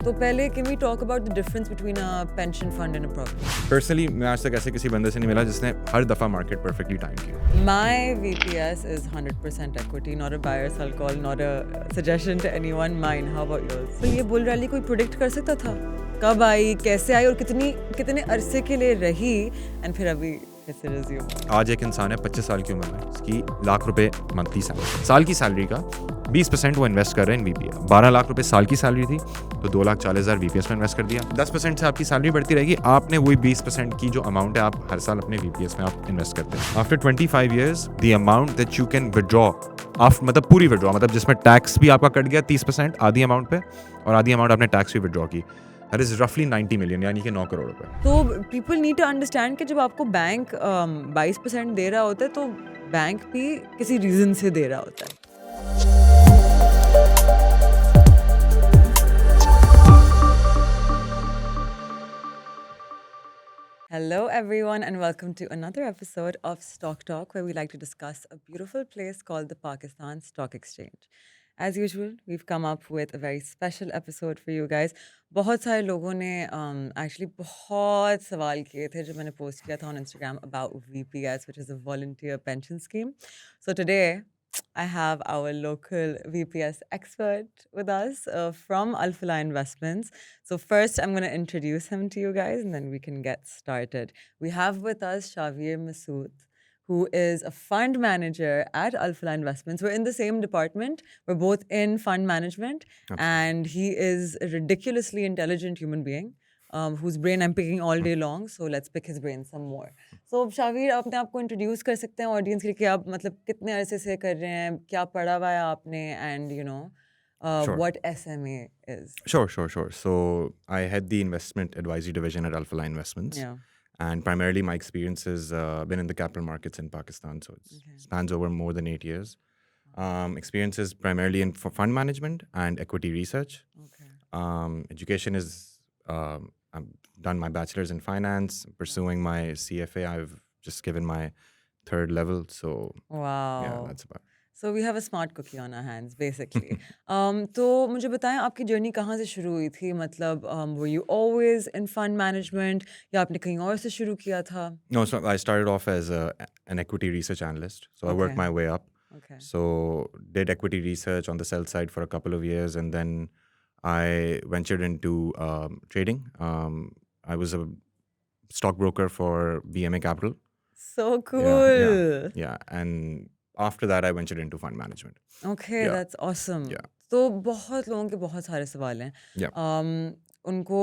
तो पहले can we talk about the difference between a pension fund and a provident? Personally मैं आज तक ऐसे किसी बंदे से नहीं मिला जिसने हर दफ़ा मार्केट परफेक्टली टाइम किया. My VPS is 100% equity, not a buyer's sell call, not a suggestion to anyone. Mine. How about yours? तो ये बुल रैली कोई प्रोडिक्ट कर सकता था? कब आई, कैसे आई और कितने अरसे के लिए रही एंड फिर अभी कैसे रिज्यूम? आज एक इंसान है 25 साल की उम्र में, उसकी लाख रुपए मंथली सैलरी, साल की सैलरी का 20% वो इन्वेस्ट कर रहे हैं इन वीपीएस. 12 लाख रुपए साल की सैलरी थी तो 2,40,000 वीपीएस में इन्वेस्ट कर दिया. 10% से आपकी सैलरी बढ़ती रहेगी, आपने वही 20% की जो अमाउंट है आप हर साल अपने वीपीएस में आप इन्वेस्ट करते हैं. After 25 years the amount that you can withdraw after, मतलब पूरी विड्रॉ, मतलब जिसमें टैक्स भी आपका कट गया 30% आधी अमाउंट पे और आधी अमाउंट आपने टैक्स भी विड्रॉ की, दैट इज रफली 90 मिलियन, यानी कि 9 करोड़ रुपए. तो पीपल नीड टू अंडरस्टैंड कि जब आपको बैंक 22% दे रहा होता है तो बैंक भी किसी रीजन से दे रहा होता है. Hello, everyone, and welcome to another episode of Stock Talk, where we like to discuss a beautiful place called the Pakistan Stock Exchange. As usual, we've come up with a very special episode for you guys. बहुत सारे लोगों ने actually बहुत सवाल किए थे जो मैंने post किया था on Instagram about VPS, which is a volunteer pension scheme. So today, I have our local VPS expert with us from Alfala Investments. So first, I'm going to introduce him to you guys, and then we can get started. We have with us Shavir Masood, who is a fund manager at Alfala Investments. We're in the same department. We're both in fund management. Absolutely. And he is a ridiculously intelligent human being whose brain I'm picking all day long. So let's pick his brain some more. So Shavir, अपने आप को introduce कर सकते हैं audience के लिए कि आप मतलब कितने अरसे से कर रहे हैं, क्या पढ़ा हुआ है आपने, and you know Sure. what SMA is. Sure. So I head the investment advisory division at Alphala Investments. Yeah. And primarily my experience has been in the capital markets in Pakistan. So it spans over more than 8 years. Experience is primarily in fund management and equity research. Okay. Education is, I've done my bachelor's in finance, pursuing my CFA. I've just given my 3rd level. So Wow. yeah, that's about it. So we have a smart cookie on our hands, basically. तो मुझे बताएं आपकी journey कहाँ से शुरू हुई थी? मतलब were you always in fund management या आपने कहीं और से शुरू किया था? No, so I started off as an equity research analyst. So I worked Okay. my way up. Okay. So did equity research on the sell side for a couple of years, and then I ventured into trading. I was a stockbroker for BMA Capital. So cool. Yeah. And after that, I ventured into fund management. Okay, Yeah. that's awesome. Yeah. तो बहुत लोगों के बहुत सारे सवाल हैं. Yeah. उनको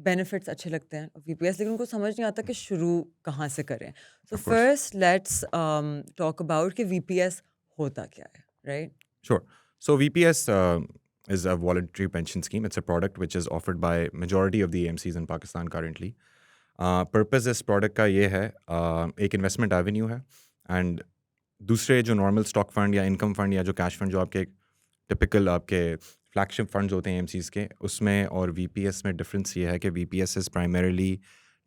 benefits अच्छे लगते हैं VPS, लेकिन उनको समझ नहीं आता कि शुरू कहाँ से करें. So Of course. first, let's talk about कि VPS होता क्या है, right? Sure. So VPS is a voluntary pension scheme. It's a product which is offered by majority of the AMCs in Pakistan currently. Purpose इस product का ये है, एक investment avenue है, and दूसरे जो normal stock fund या income fund या जो cash fund जो आपके typical आपके flagship funds होते हैं AMCs के, उसमें और VPS में difference ये है कि VPS is primarily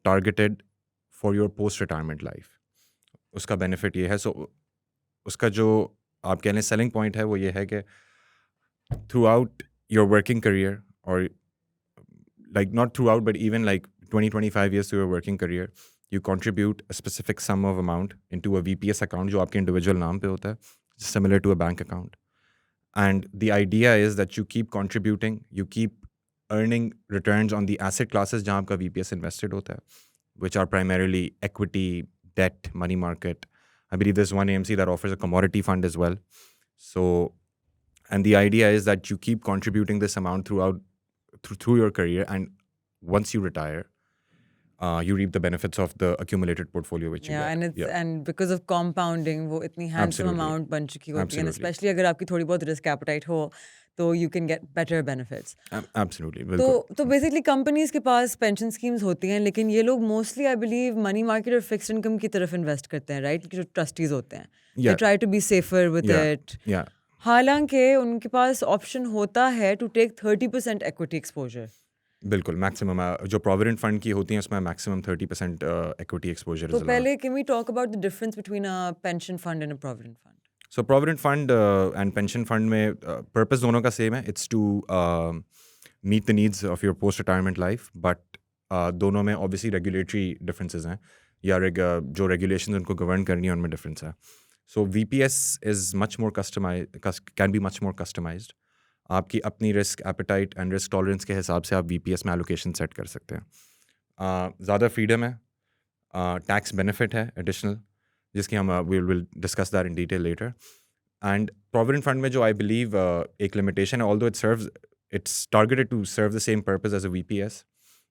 targeted for your post-retirement life. उसका benefit ये है, so उसका जो आप कह लें selling point है वो ये है कि throughout your working career, or like not throughout but even like 20-25 years to your working career, you contribute a specific sum of amount into a VPS account जो आपके individual नाम पे होता है, similar to a bank account. And the idea is that you keep contributing, you keep earning returns on the asset classes जहाँ आपका VPS invested होता है, which are primarily equity, debt, money market. I believe there's one AMC that offers a commodity fund as well. So, and the idea is that you keep contributing this amount through your career, and once you retire, you reap the benefits of the accumulated portfolio which you Yeah, get. and because of compounding वो इतनी handsome Absolutely. amount बन चुकी होती है, and Absolutely. especially अगर आपकी थोड़ी बहुत risk appetite हो तो you can get better benefits. Absolutely. बिल्कुल. तो basically companies के पास pension schemes होती हैं, लेकिन ये लोग mostly I believe money market और fixed income की तरफ invest करते हैं, right? जो trustees होते हैं. They Yeah. try to be safer with it. Yeah. हालांकि उनके पास option होता है to take 30% equity exposure. बिल्कुल, मैक्सिमम जो प्रोविडेंट फंड की होती हैं उसमें मैक्सिमम 30% इक्विटी एक्सपोजर तो पहले can we talk about the difference between a pension fund and a provident fund? So provident fund and pension fund में पर्पस दोनों का सेम है. It's to meet the needs of your post retirement life, but दोनों में obviously regulatory differences हैं या जो regulation उनको गवर्न करनी है उनमें डिफरेंस है. So VPS is much more can be much more customised. आपकी अपनी risk appetite and risk tolerance के हिसाब से आप VPS में एलोकेशन सेट कर सकते हैं. ज़्यादा फ्रीडम है, टैक्स बेनिफिट है एडिशनल, जिसकी हम will discuss that in detail later. And provident fund में जो आई बिलीव एक लिमिटेशन है, although it's targeted to serve the same purpose as a VPS,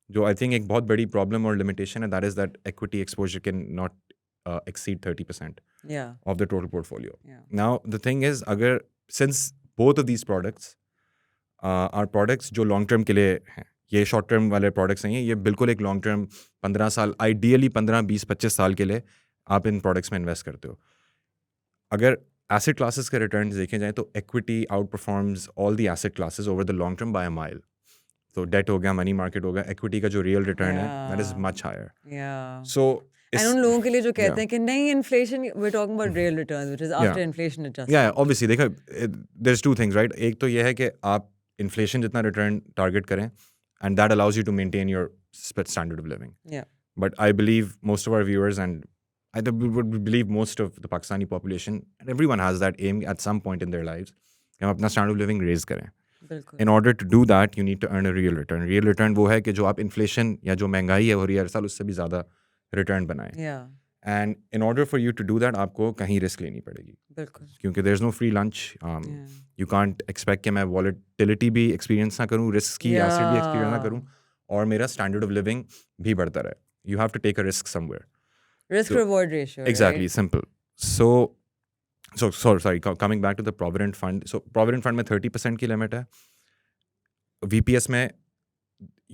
जो आई थिंक एक बहुत बड़ी प्रॉब्लम और लिमिटेशन है, that is that equity exposure can not exceed 30% Yeah. of the total portfolio. Yeah. Now the thing is, since both of these products are products जो long term के लिए हैं, ये शॉर्ट टर्म वाले products नहीं है, ये बिल्कुल एक लॉन्ग टर्म 15 साल, आइडियली 15, 20, 25 साल के लिए आप इन प्रोडक्ट्स में इन्वेस्ट करते हो. अगर एसेट क्लासेस के रिटर्न देखे जाएँ तो equity outperforms all the asset classes over the long term by a mile. तो डेट हो गया, मनी मार्केट हो गया, एक्विटी का जो रियल रिटर्न है that is much higher. Yeah. So And उन लोगों के लिए जो कहते Yeah. हैं कि नहीं inflation, we're talking about real returns, which is after Yeah. inflation adjustment. या ऑब्वियसली देखो, there is two things right. एक तो ये है कि आप इन्फ्लेशन जितना रिटर्न टारगेट करें and that allows you to maintain your standard of living. Yeah. But I believe most of our viewers and I would believe most of the Pakistani population, and everyone has that aim at some point in their lives, कि हम अपना standard of living raise करें. बिल्कुल. In order to do that, you need to earn a real return. Real return वो है कि जो आप इन्फ्लेशन या जो महंगाई है हो रही है हर साल, उससे भी ज़्यादा रिटर्न बनाएं. Yeah. And in order for you to do that, आपको कहीं रिस्क लेनी पड़ेगी, बिल्कुल. क्योंकि there is no free lunch. Yeah. You can't expect कि मैं volatility भी एक्सपीरियंस ना करूँ, रिस्क की एसिड भी एक्सपीरियंस ना करूँ, और मेरा स्टैंडर्ड ऑफ लिविंग भी बढ़ता रहे. You have to take a risk somewhere. Risk reward ratio. Exactly, Right? simple. So sorry, coming back to the Provident Fund. So Provident Fund में 30% की लिमिट है. VPS में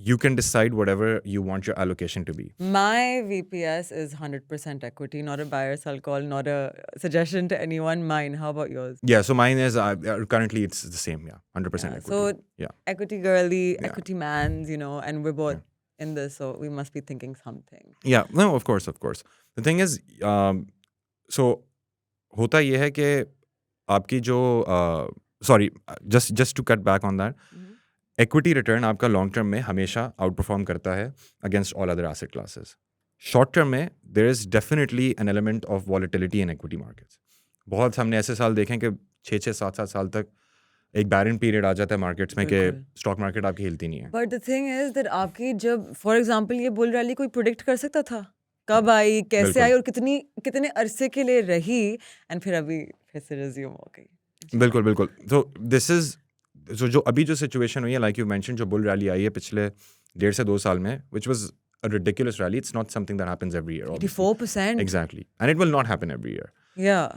you can decide whatever you want your allocation to be. My VPS is 100% equity, not a buy or sell call, not a suggestion to anyone. Mine. How about yours? Yeah, so mine is currently it's the same. Yeah, 100% Yeah, equity. so Yeah. equity girly, Yeah. equity mans, and we're both in this, so we must be thinking something. Yeah, no, of course. The thing is, so होता ये है कि आपकी जो sorry, just to cut back on that, equity return आपका long term में हमेशा outperform करता है against all other asset classes. Short term में there is definitely an element of volatility in equity markets. बहुत हमने ऐसे साल देखे हैं कि 6, 7 साल तक एक बैरन पीरियड आ जाता है मार्केट्स में कि स्टॉक मार्केट आपकी हिलती नहीं है. But the thing is that आपकी जब फॉर एग्जांपल ये बुल रैली कोई प्रेडिक्ट कर सकता था कब आई, कैसे बिल्कुल. आई और कितने अरसे के लिए रही, एंड फिर अभी फिर से रिज्यूम हो गई. बिल्कुल. So जो अभी जो सिचुएशन हुई है, लाइक यू मेंशन, जो बुल रैली आई है पिछले 1.5 से 2 साल में, which was a ridiculous rally. It's not something that happens every year. obviously. 84%. Exactly. And it will not happen every year. Yeah.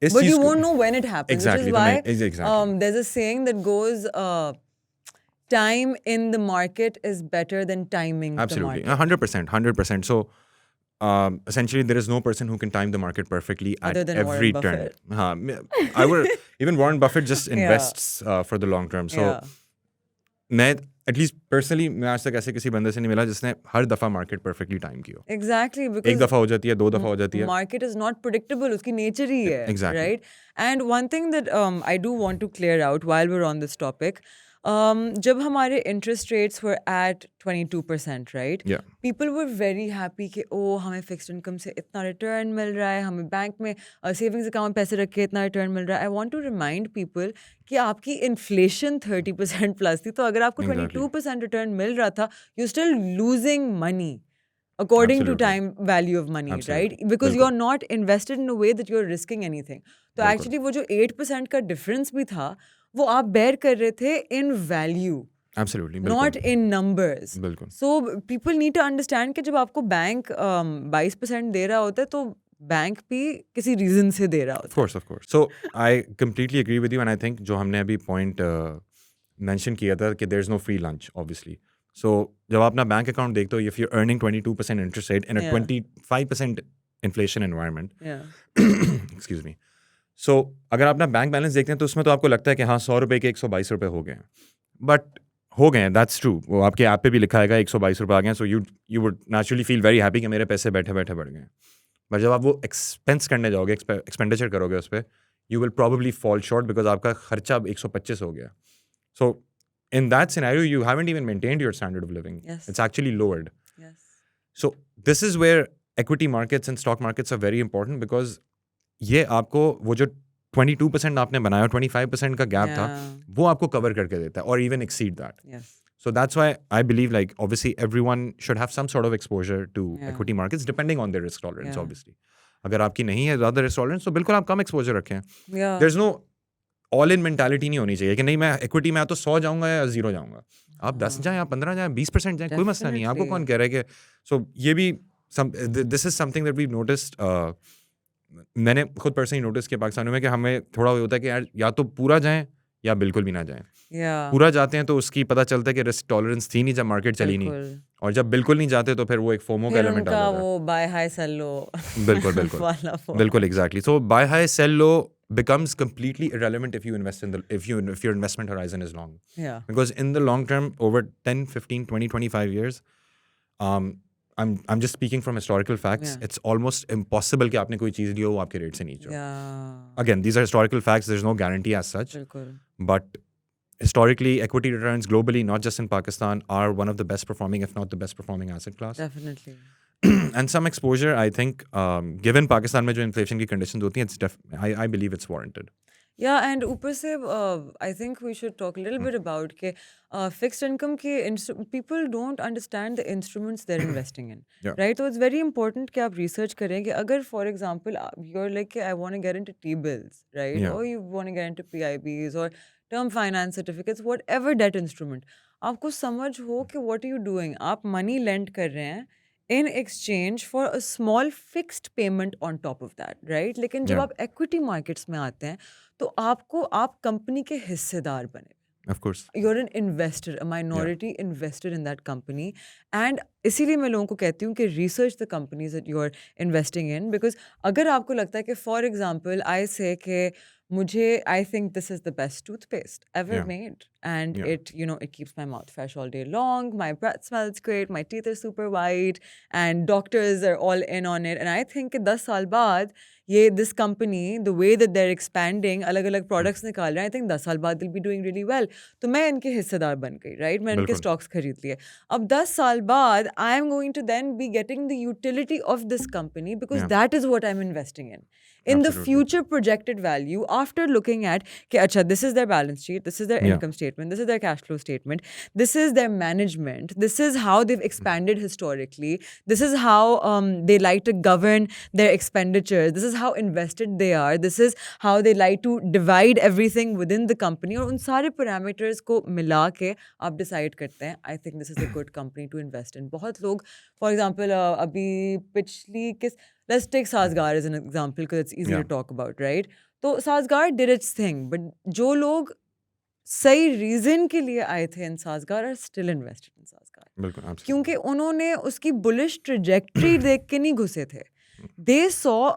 इस But चीज़ you को- won't know when it happens, Exactly, which is why exactly. there's a saying that goes, time in the market is better than timing Absolutely. the market. 100%. So essentially there is no person who can time the market perfectly at Other than every Warren turn. Buffett. I would even Warren Buffett just invests for the long term. So Yeah. मैं at least personally मैं आज तक ऐसे किसी बंदे से नहीं मिला जिसने हर दफ़ा मार्केट परफेक्टली टाइम की हो. Exactly, एक because दफ़ा हो जाती है, 2 दफ़ा हो जाती है. market is not predictable, उसकी nature ही है, Exactly. right? And one thing that I do want to clear out while we're on this topic, जब हमारे interest rates were at 22%, right? Yeah. People were very happy कि हमें fixed income से इतना return मिल रहा है, हमें बैंक में savings account में पैसे रख के इतना return मिल रहा है. I want to remind people कि आपकी inflation 30% plus थी, तो अगर आपको Exactly. 22% return मिल रहा था, you're still losing money according to Absolutely. time value of money, Absolutely. right? Because बिल्कुल. you're not invested in a way that you're risking anything. तो बिल्कुल. actually वो जो 8% का difference भी था, वो आप bear कर रहे थे in value, Absolutely. not बिल्कुल. in numbers. बिल्कुल. So people need to understand कि जब आपको बैंक 22% दे रहा होता है, तो बैंक भी किसी रीजन से दे रहा होता Of course. So I completely agree with you, and I think जो हमने अभी point mention किया था कि there is no free lunch, obviously. So जब आप अपना बैंक अकाउंट देखते हो, if you're earning 22% interest rate in a Yeah. 25% inflation environment, है. Yeah. excuse me. So अगर आप अपना बैंक बैलेंस देखते हैं तो उसमें तो आपको लगता है कि हाँ 100 रुपये के 122 रुपये हो गए हैं, बट हो गए हैं, दैट्स ट्रू. वो आपके ऐप पे भी लिखा है 122 रुपये आ गए हैं. So you would naturally feel very happy कि मेरे पैसे बैठे बैठे बढ़ गए हैं. बट जब आप वो एक्सपेंस करने जाओगे, एक्सपेंडिचर करोगे उस पर, you will probably fall short because आपका खर्चा अब 125 हो गया. सो in that scenario, you haven't even maintained your standard of living. Yes. It's actually lowered. Yes. So this is where equity markets and stock markets are very important, because ये आपको वो जो 22% आपने बनाया, 25% का गैप था, Yeah. वो आपको कवर करके देता है, और even exceed that. Yes. So that's why I believe, like, obviously everyone should have some sort of exposure to Yeah. equity markets depending on their risk tolerance, Yeah. obviously. अगर आपकी नहीं है ज़्यादा risk tolerance, तो बिल्कुल आप कम exposure रखें. Yeah. There's no all in mentality नहीं होनी चाहिए कि नहीं मैं equity में या तो 100 जाऊंगा या 0 जाऊंगा. आप 10 जाएं, आप 15 जाएं, 20% जाएं, कोई मसला नहीं है. आपको कौन कह रहा है कि so ये भी this is something that we've noticed. मैंने खुद पर्सनली नोटिस किया पाकिस्तान में कि हमें थोड़ा होता है कि यार या तो पूरा जाएं या बिल्कुल भी ना जाएं. Yeah. पूरा जाते हैं तो उसकी पता चलता है कि रिस्क टॉलरेंस थी नहीं जब मार्केट चली नहीं, बिल्कुल. और जब बिल्कुल नहीं जाते तो फिर वो एक फोमो का फिर एलिमेंट आ उनका जाता है. वो buy high sell low बिल्कुल बिल्कुल वाला वो. बिल्कुल exactly. So by high cell low becomes completely irrelevant if you invest in the if your investment horizon is long, Yeah. because in the long term, over 10 15 20 25 years, I'm just speaking from historical facts. Yeah. It's almost impossible कि आपने कोई चीज़ ली हो वो आपके rate से नीचे हो. Yeah. Again, these are historical facts. There's no guarantee as such. बिल्कुल. But historically, equity returns globally, not just in Pakistan, are one of the best performing, if not the best performing asset class. Definitely. And some exposure, I think, given Pakistan में जो inflation की conditions होती हैं, I believe it's warranted. Yeah, and ऊपर से I think we should talk a little bit about के fixed income के people don't understand the instruments they're investing in, Yeah. right? So it's very important कि आप research करें कि अगर for example you're like I want to get into T-bills, right? Yeah. Or you want to get into PIBs or term finance certificates, whatever debt instrument, आपको समझ हो कि what are you doing? आप money lend कर रहे हैं in exchange for a small fixed payment on top of that, right? लेकिन जब Yeah. आप equity markets में आते हैं तो आप कंपनी के हिस्सेदार बने. Of course. You're an investor, a minority investor in that company. And इसीलिए मैं लोगों को कहती हूँ कि research the companies that you're investing in, because अगर आपको लगता है कि for example I say कि I think this is the best toothpaste ever Yeah. made, and Yeah. it keeps my mouth fresh all day long, my breath smells great, my teeth are super white, and doctors are all in on it, and I think कि 10 साल बाद this company, the way that they're expanding, अलग-अलग products निकाल रहे हैं, I think 10 साल बाद they'll be doing really well. तो मैं इनके हिस्सेदार बन गई, right? मैं इनके बिल्कुल. stocks खरीद लिए. अब 10 साल बाद I am going to then be getting the utility of this company, because Yeah. that is what I'm investing in. In the Absolutely. future projected value, after looking at कि अच्छा, this is their balance sheet, this is their Yeah. income statement, this is their cash flow statement, this is their management, this is how they've expanded historically, this is how they like to govern their expenditures, this is how invested they are, this is how they like to divide everything within the company, और उन सारे parameters को मिला के आप decide करते हैं I think this is a good company to invest in. बहुत लोग for example अभी पिछली let's take Sazgar as an example because it's easy Yeah. to talk about, right? तो Sazgar did its thing, but जो लोग सही reason के लिए आए थे in Sazgar are still invested in Sazgar. बिल्कुल. Absolutely. क्योंकि उन्होंने उसकी bullish trajectory देख के नहीं घुसे थे. They saw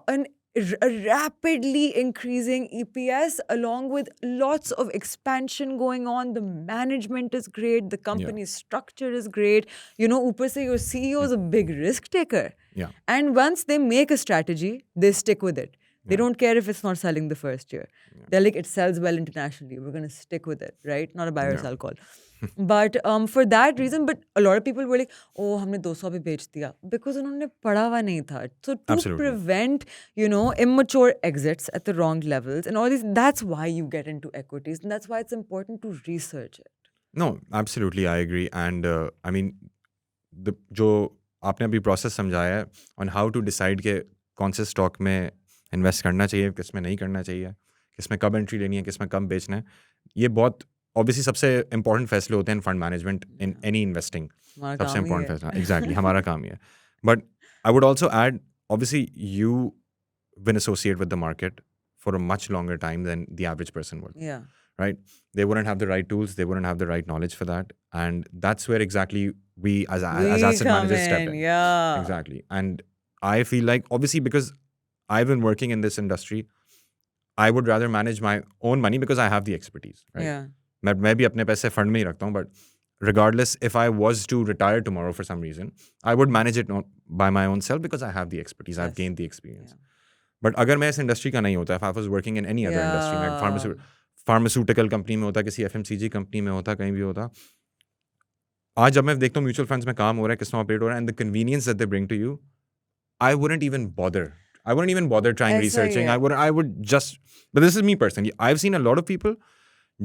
a rapidly increasing EPS along with lots of expansion going on. The management is great. The company's structure is great. ऊपर से your CEO is a big risk taker. Yeah. And once they make a strategy, they stick with it. They don't care if it's not selling the first year. They're like, it sells well internationally. We're going to stick with it, right? Not a buy or sell call. But for that reason, but a lot of people were like, oh, हमने 200 पे बेच दिया. Because उन्होंने पढ़ा हुआ नहीं था. So to Absolutely. prevent, immature exits at the wrong levels and all these, that's why you get into equities. And that's why it's important to research it. No, absolutely, I agree. And I mean, जो आपने अभी process समझाया है on how to decide के कौन से stock में invest करना चाहिए, किस में नहीं करना चाहिए, किस में कब entry लेनी है, किस में कब बेचना है, ये बहुत obviously सबसे important फैसले होते हैं in fund management in any investing. हमारा सबसे काम ही important है. फैसला, exactly, हमारा काम ही है. But I would also add, obviously you've been associated with the market for a much longer time than the average person would. Yeah. Right? They wouldn't have the right tools, they wouldn't have the right knowledge for that, and that's where exactly we as asset come managers step in. Yeah. Exactly. And I feel like, obviously, because I've been working in this industry, I would rather manage my own money because I have the expertise, right? Yeah. मैं भी अपने पैसे fund में ही रखता हूँ, but regardless, if I was to retire tomorrow for some reason, I would manage it by my own self because I have the expertise, I've Yes. gained the experience. Yeah. But अगर मैं इस industry का नहीं होता, if I was working in any other industry, like pharmaceutical company में होता, किसी FMCG company में होता, कहीं भी होता. आज जब मैं देखता हूँ म्यूचुअल फंड्स में काम हो रहा है, किस में ऑपरेट हो रहा है, and the convenience that they bring to you, I wouldn't even bother. I wouldn't even bother trying ऐसा ही researching. है. I would just, but this is me personally. I've seen a lot of people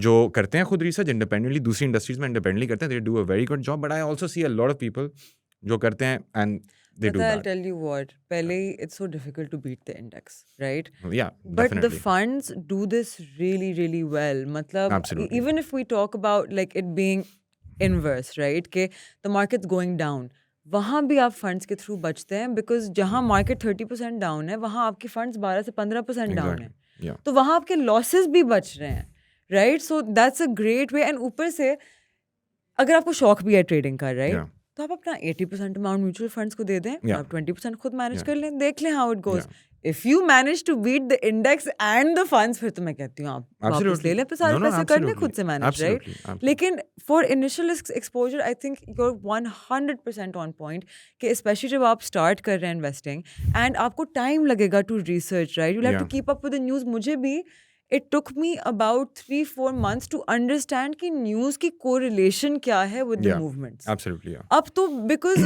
जो करते हैं खुद research independently, दूसरी industries में independently करते हैं, they do a very good job. But I also see a lot of people जो करते हैं and they do But I'll that. tell you what, पहले ही it's so difficult to beat the index, right? Yeah, But the definitely. funds do this really, really well. मतलब Absolutely. even if we talk about like it being inverse, right? कि the market's going down. वहाँ भी आप funds के through बचते हैं because जहाँ market 30% down है वहाँ आपके फंड्स 12 से 15% डाउन है. Exactly. Yeah. तो वहाँ आपके लॉसेस भी बच रहे हैं, right? So that's a great way. And ऊपर से अगर आपको शौक भी है ट्रेडिंग का, राइट, Yeah. तो आप अपना 80% अमाउंट म्यूचुअल फंड्स को दे दें और Yeah. आप 20% खुद मैनेज Yeah. कर लें, देख लें how it goes. Yeah. If you manage to beat the index and the funds, फिर तो मैं कहती हूँ आप वापस Absolutely. ले लें सारे No, no, पैसे, कर लें absolutely. खुद से मैनेज, राइट? Absolutely. Absolutely. लेकिन for initial exposure I think you're 100% on point कि स्पेशली जब आप स्टार्ट कर रहे हैं इन्वेस्टिंग एंड आपको टाइम लगेगा to research, right? You have to Yeah. Keep up with the news. मुझे भी it took me about 3-4 months to understand कि न्यूज़ की correlation क्या है with the Yeah. movements. Absolutely. Yeah. अब तो because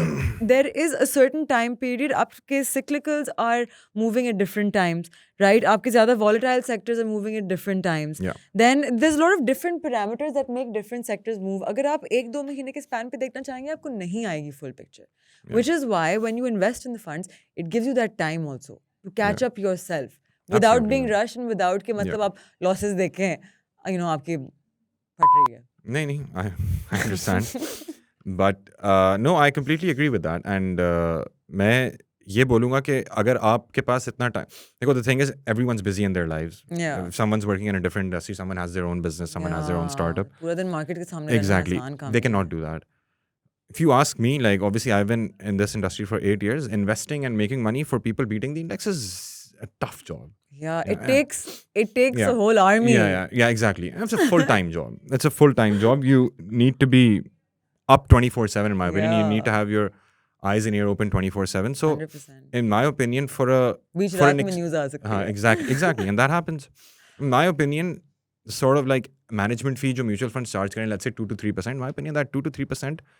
there is a certain time period, आपके cyclicals are moving at different times, right? आपके ज़्यादा volatile sectors are moving at different times. Yeah. Then there's a lot of different parameters that make different sectors move. अगर आप 1-2 महीने के span पे देखना चाहेंगे, आपको नहीं आएगी full picture. Yeah. Which is why when you invest in the funds, it gives you that time also to catch Yeah. up yourself. Without Absolutely, being yeah. rushed and without कि मतलब Yeah. आप losses देखें, आपकी फट रही है. नहीं, I understand. But no, I completely agree with that. And मैं ये बोलूँगा कि अगर आपके पास इतना टाइम, देखो, the thing is everyone's busy in their lives. Yeah. If someone's working in a different industry, someone has their own business, someone has their own Yeah. startup. पूरा दिन मार्केट के सामने रहना Exactly. आसान काम They नहीं cannot है. do that. If you ask me, like, obviously I've been in this industry for 8 years. Investing and making money for people beating the index is a tough job. Yeah, it Yeah. takes Yeah. a whole army. Yeah, exactly. It's a full-time job. It's a full-time job. You need to be up 24/7, in my opinion. You need to have your eyes and ear open 24/7. So, 100%. in my opinion, for beach for रात में news आ सकती है. exactly, and that happens. In my opinion, sort of like management fee जो mutual funds charge करें, let's say 2 to 3%. In my opinion, that 2 to 3%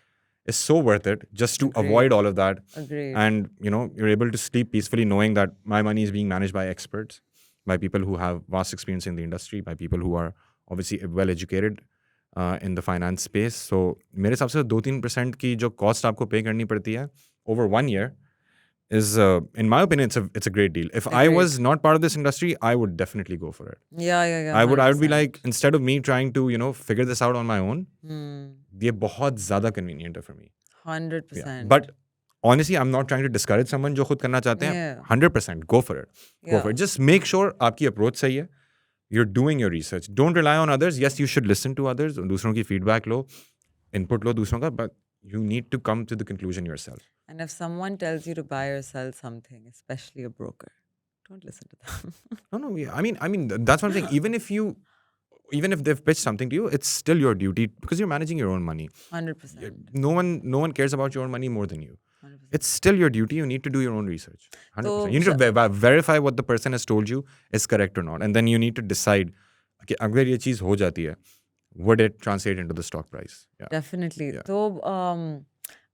is so worth it just to Agreed. avoid all of that. Agreed. And you're able to sleep peacefully knowing that my money is being managed by experts, by people who have vast experience in the industry, by people who are obviously well educated in the finance space. So मेरे हिसाब से 2-3% की जो cost आपको pay करनी पड़ती है over 1 year is, in my opinion, it's a great deal. If I Agreed. was not part of this industry, I would definitely go for it. Yeah. I would be 100%. like, instead of me trying to figure this out on my own, Hmm. ये बहुत ज़्यादा convenient है for me. 100%. But honestly, I'm not trying to discourage someone जो खुद करना चाहते हैं. Yeah. 100% go for it. Go for it. Just make sure आपकी approach सही है. You're doing your research. Don't rely on others. Yes, you should listen to others. दूसरों की feedback लो, input लो दूसरों का, but you need to come to the conclusion yourself. And if someone tells you to buy or sell something, especially a broker, don't listen to them. No, yeah. I mean, that's what I'm saying. Even if they've pitched something to you, it's still your duty because you're managing your own money. 100%. No one cares about your own money more than you. 100%. It's still your duty. You need to do your own research. 100%. So, You need to verify what the person has told you is correct or not, and then you need to decide. Okay, अगर ये चीज़ हो जाती है, would it translate into the stock price? Yeah. Definitely. Yeah. So,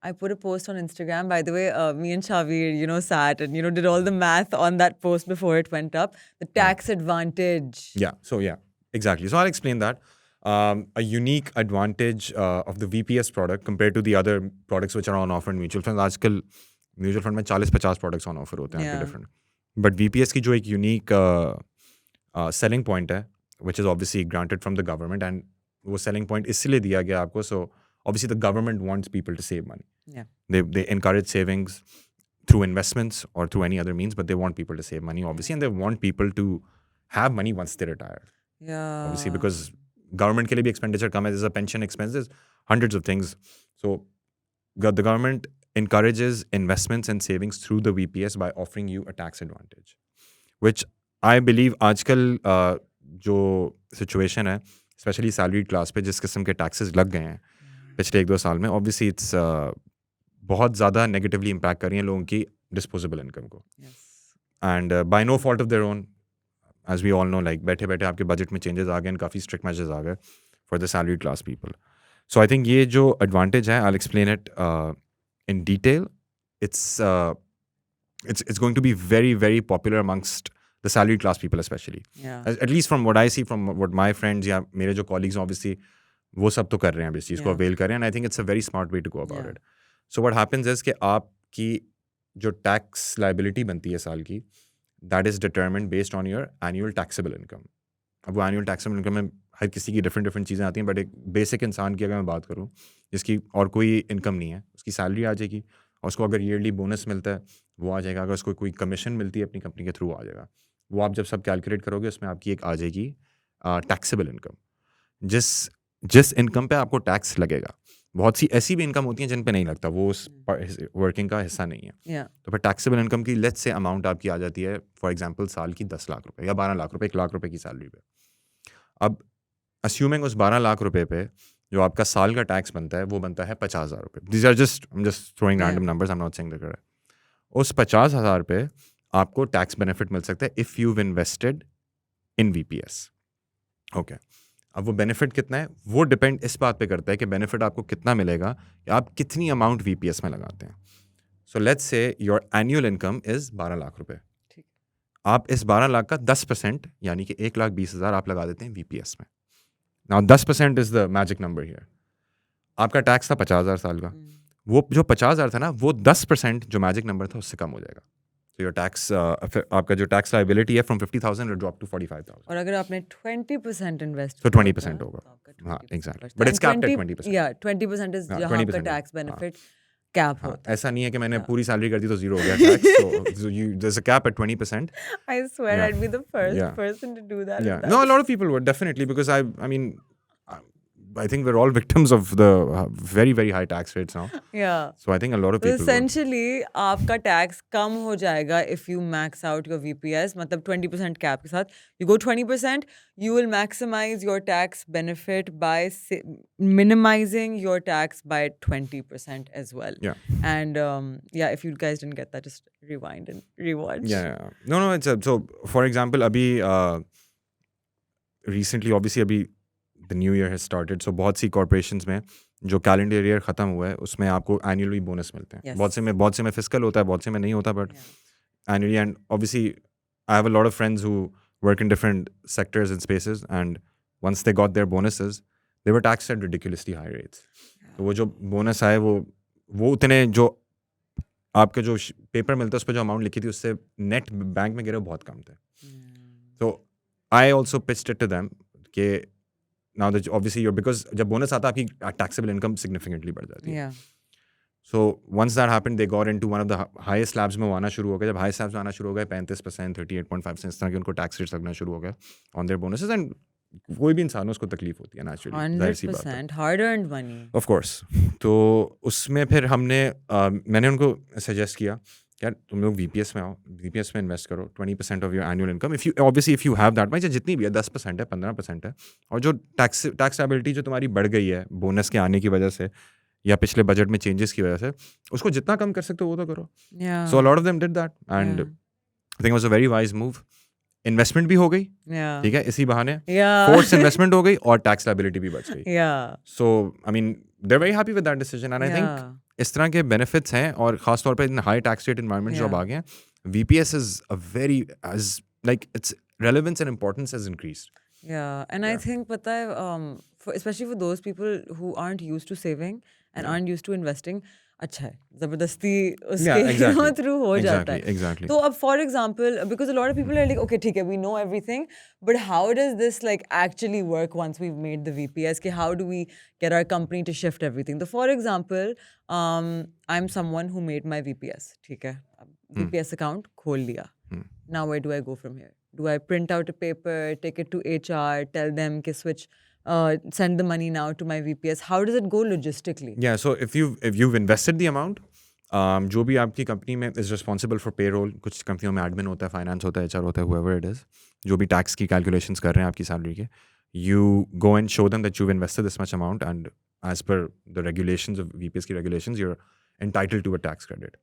I put a post on Instagram. By the way, me and Shavir, sat and, did all the math on that post before it went up. The tax advantage. Yeah. So, yeah, exactly. So, I'll explain that. A unique advantage of the VPS product compared to the other products which are on offer in mutual funds. आजकल mutual fund में 40-50 products on offer होते हैं Yeah. different. But VPS की जो एक unique selling point है, which is obviously granted from the government, and वो selling point इसलिए दिया गया आपको. So, obviously the government wants people to save money. Yeah. They encourage savings through investments or through any other means, but they want people to save money, obviously, and they want people to have money once they retire. Yeah. Obviously, because government के लिए भी expenditure कम है. There's a pension expenses, hundreds of things. So the government encourages investments and savings through the VPS by offering you a tax advantage, which I believe आजकल जो situation है, especially salaried class पे जिस किस्म के taxes लग गए हैं पिछले 1-2 साल में, obviously it's बहुत ज़्यादा negatively impact कर रही हैं लोगों की disposable income को. Yes. And by no fault of their own, as we all know like बैठे बैठे आपके बजट में चेंजेस आ गए एंड काफ़ी स्ट्रिक्ट मेजर्स आ गए for the salary class people. So I think ये जो एडवांटेज है, I will explain it in detail. It's going to be very, very popular amongst the salaried class people especially. Yeah. At least from what I see, from what my friends या मेरे जो colleagues हैं, obviously वो सब तो कर रहे हैं, इस चीज़ को avail कर रहे हैं, and I think it's a very smart way to go about Yeah. it. So what happens is कि आपकी जो tax liability बनती है साल की, that is determined based on your annual taxable income. अब वो annual taxable income में हर किसी की different चीज़ें आती हैं, बट एक बेसिक इंसान की अगर मैं बात करूँ जिसकी और कोई इनकम नहीं है, उसकी सैलरी आ जाएगी, और उसको अगर ईयरली बोनस मिलता है वो आ जाएगा, अगर उसको कोई कमीशन मिलती है अपनी कंपनी के थ्रू आ जाएगा. वो आप जब सब कैलकुलेट करोगे उसमें आपकी एक आ जाएगी टैक्सेबल इनकम, जिस इनकम पे आपको टैक्स लगेगा. बहुत सी ऐसी भी इनकम होती हैं जिन पे नहीं लगता, वो उस वर्किंग का हिस्सा नहीं है. Yeah. तो फिर टैक्सेबल इनकम की लेट्स से अमाउंट आपकी आ जाती है फॉर एग्जांपल साल की 10 लाख रुपए या 12 लाख रुपए, 1 लाख रुपए की सैलरी पे. अब अस्यूमिंग उस 12 लाख रुपए पे जो आपका साल का टैक्स बनता है वो बनता है 50,000 रुपये. These are just throwing random numbers, I am not saying that correct. उस 50,000 पे आपको टैक्स बेनिफिट मिल सकता है if you invested in VPS. Okay, अब वो बेनिफिट कितना है वो डिपेंड इस बात पे करता है कि बेनिफिट आपको कितना मिलेगा या आप कितनी अमाउंट VPS में लगाते हैं. So let's say your annual income is 12 lakh रुपए. ठीक. आप इस 12 लाख का 10% यानी कि 1,20,000 आप लगा देते हैं VPS में. Now 10% is the magic number here. आपका टैक्स था 50,000 साल का, वो जो 50,000 था ना वो 10% जो मैजिक नंबर था उससे कम हो जाएगा. तो योर टैक्स आपका जो टैक्स लायबिलिटी है फ्रॉम 50,000 ड्रॉप टू 45,000. और अगर आपने 20% इन्वेस्ट तो 20% होगा. हाँ, exactly. But it's capped at 20%. Yeah, 20% is हाँ, जहाँ आपका 20% टैक्स हाँ. बेनिफिट कैप हाँ, होता है. ऐसा नहीं है कि मैंने पूरी सैलरी कर दी तो जीरो हो गया tax. So there's a cap at 20%. I swear Yeah. I'd be the first Yeah. person to do that. Yeah, no, a lot of people would definitely, because I mean, I think we're all victims of the very, very high tax rates now. Yeah. So I think a lot of So people would. essentially आपका tax कम हो जाएगा if you max out your VPS, मतलब 20% cap के साथ. You go 20%, you will maximize your tax benefit by minimizing your tax by 20% as well. Yeah. And yeah, if you guys didn't get that, just rewind and rewatch. Yeah. No, it's so for example, अभी recently obviously अभी the new year has started, so बहुत सी corporations में जो calendar year ख़त्म हुआ है उसमें आपको एनुअली बोनस मिलते हैं. Yes. बहुत से में फिस्कल होता है, बहुत से में नहीं होता, but annually. And obviously I have a lot of friends who work in different sectors and spaces, and once they got their bonuses they were taxed at ridiculously high rates. तो वो जो बोनस आए वो उतने जो आपके जो paper मिलता है उस पर जो अमाउंट लिखी थी उससे नेट बैंक में गिरे बहुत कम थे. तो I also pitched it to them कि now that obviously because जब बोनस आता है आपकी टैक्सेबल इनकम सिग्निफिकेंटली बढ़ जाती है. Yeah. So once that happened, they got into one of the highest slabs में वो आना शुरू हो गया. जब हाई स्लैब्स में आना शुरू हो गए 35%, 38.5% इस तरह के उनको टैक्स रेट्स लगना शुरू हो गया on their bonuses. And कोई भी इंसान उसको तकलीफ होती है naturally, जाहिर सी बात है. 100% hard earned money. Of course. तो उसमें फिर मैंने उनको सजेस्ट किया यार तुम लोग VPS में आओ, VPS में इन्वेस्ट करो 20% of your annual income. If you have that, भाई जितनी भी है 10% है, 15% है, और जो टैक्स लायबिलिटी जो तुम्हारी बढ़ गई है बोनस के आने की वजह से या पिछले बजट में चेंजेस की वजह से, उसको जितना कम कर सकते हो वो तो करो. Yeah. So a lot of them did that and I think was a very wise move. Investment भी हो गई, Yeah. ठीक है, इसी बहाने Yeah. फोर्स इन्वेस्टमेंट हो गई और टैक्स लायबिलिटी भी बच गई. Yeah. So I mean they are very happy with that decision. And I think इस तरह के बेनिफिट्स हैं, और खास तौर पे in high tax rate environment जो अब आ गए हैं, VPS is a very like it's relevance and importance has increased. Yeah, and I think पता है especially for those people who aren't used to saving and aren't used to investing, अच्छा है जबरदस्ती उसके थ्रू हो जाता है. Exactly. तो अब for example, because a lot of people are like, okay, ठीक है, we know everything, but how does this like actually work once we've made the VPS? कि how do we get our company to shift everything? So for example, I'm someone who made my VPS, ठीक है, VPS account खोल लिया. Now where do I go from here? Do I print out a paper, take it to HR, tell them कि switch, send the money now to my VPS? How does it go logistically? Yeah, so if you've invested the amount, जो भी आपकी company में is responsible for payroll, कुछ कंपनियों में admin होता है, finance होता है, HR होता है, whoever it is, जो भी tax की calculations कर रहे हैं आपकी salary के, you go and show them that you've invested this much amount, and as per the regulations of VPS की regulations, you're entitled to a tax credit.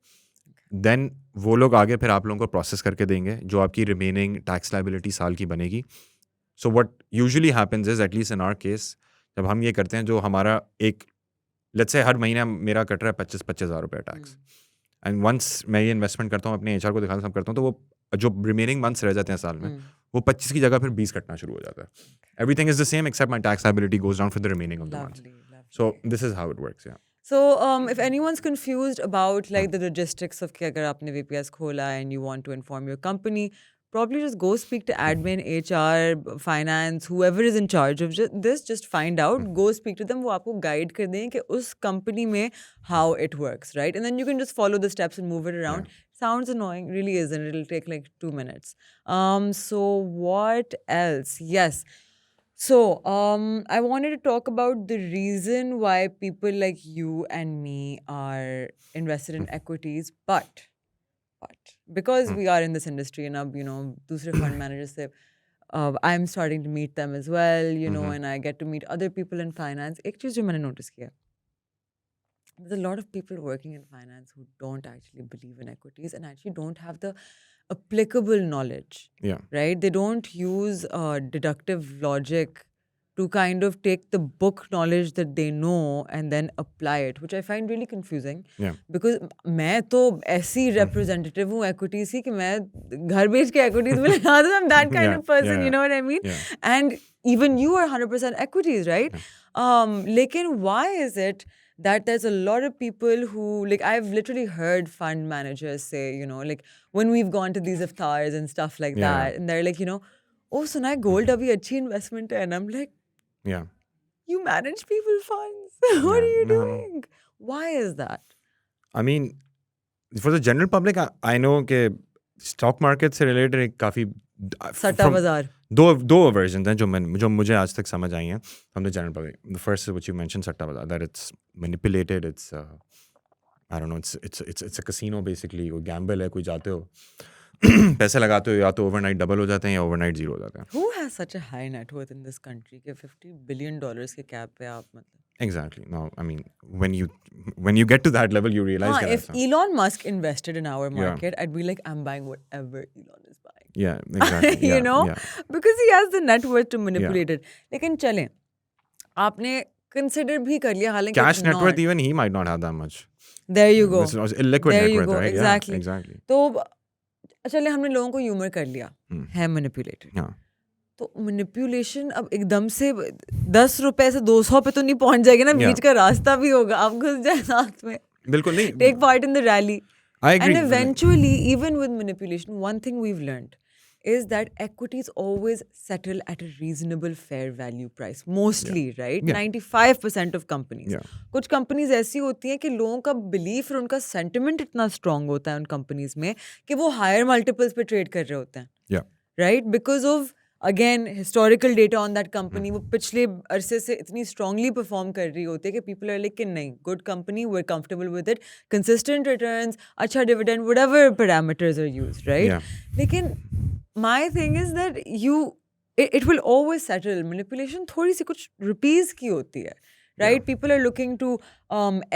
Then वो लोग आगे फिर आप लोगों को प्रोसेस करके देंगे जो आपकी रिमेनिंग टैक्स लाइबिलिटी साल की बनेगी. So what usually happens is at least in our case जब हम ये करते हैं जो हमारा एक लेट्स से हर महीना मेरा कट रहा है 25,000 रुपये टैक्स एंड वंस मैं ये इन्वेस्टमेंट करता हूँ अपने एचआर को दिखाना सब करता हूँ तो वो जो रिमेनिंग मंथ्स रह जाते हैं साल में वो 25 की जगह फिर 20 कटना शुरू हो जाता है. Everything is the same except my tax liability goes down for the remaining of the month. Lovely, lovely. So this is how it works. Yeah. So, if anyone's confused about like the logistics of कि अगर आपने VPS खोला and you want to inform your company, probably just go speak to admin, HR, finance, whoever is in charge of this. Just find out, go speak to them. वो आपको guide कर दें कि उस company में how it works, right? And then you can just follow the steps and move it around. Sounds annoying, really isn't. It'll take like 2 minutes. So what else? Yes. So, I wanted to talk about the reason why people like you and me are invested in equities, but because we are in this industry and दूसरे fund managers से, I'm starting to meet them as well, and I get to meet other people in finance. एक चीज़ जो मैंने notice किया, there's a lot of people working in finance who don't actually believe in equities and actually don't have the applicable knowledge. Yeah. Right? They don't use deductive logic to kind of take the book knowledge that they know and then apply it, which I find really confusing. Yeah. Because मैं तो ऐसी representative हूँ equities की कि मैं घर बेच के equities में लगा दूँ. I'm that kind Yeah, of person, yeah, you know what I mean? yeah. And even you are 100% equities, right? Lekin why is it that there's a lot of people who, like, I've literally heard fund managers say, like when we've gone to these iftars and stuff like Yeah. that, and they're like, oh, Sunai, gold abhi achhi investment hai. And I'm like, Yeah. you manage people funds. What are you No, no. doing? Why is that? I mean, for the general public, I know कि stock market से related एक काफी Satta bazaar. दो versions हैं जो मुझे आज तक समझ आई हैं from the general public. The first is what you mentioned, सट्टा बाजार, that it's manipulated, it's I don't know, it's a casino basically. वो gamble है, कोई जाते हो पैसे लगाते हो या तो overnight double हो जाते हैं या overnight zero हो जाते हैं. Who has such a high net worth in this country कि $50 billion के cap पे आप मतलब? Exactly. No, I mean, when you get to that level, you realize that if Elon Musk invested in our market, I'd be like, I'm buying whatever Elon is buying. Yeah, exactly. You Yeah, know? yeah. Because he has the net worth to manipulate it. लेकिन चलें, आपने consider भी कर लिया, हालांकि Cash it's net worth, not. even he might not have that much. There you go. It's illiquid There net you worth, go. right? Exactly. Yeah, exactly. तो चले हमने लोगों को ह्यूमर कर लिया, है manipulated. Yeah. तो मैनिपुलेशन अब एकदम से 10 रुपए से 200 पे तो नहीं पहुंच जाएगी ना, बीच का रास्ता भी होगा, आप घुस जाए साथ में. बिल्कुल नहीं. Take part in the rally. I agree. And eventually, even with manipulation, one thing we've learned is that equities always settle at a reasonable fair value price. Mostly, right? Yeah. 95% of companies. Yeah. कुछ companies ऐसी होती हैं कि लोगों का belief और उनका sentiment इतना strong होता है उन companies में कि वो higher multiples पे trade कर रहे होते हैं. Yeah. Right? Because of again historical data on that company, वो पिछले अरसे से इतनी strongly perform कर रही होती है कि people are like कि नहीं, good company, we're comfortable with it, consistent returns, अच्छा dividend, whatever parameters are used, right? Yeah. लेकिन my thing is that it will always settle. Manipulation थोड़ी सी कुछ rupees की होती है, right? People are looking to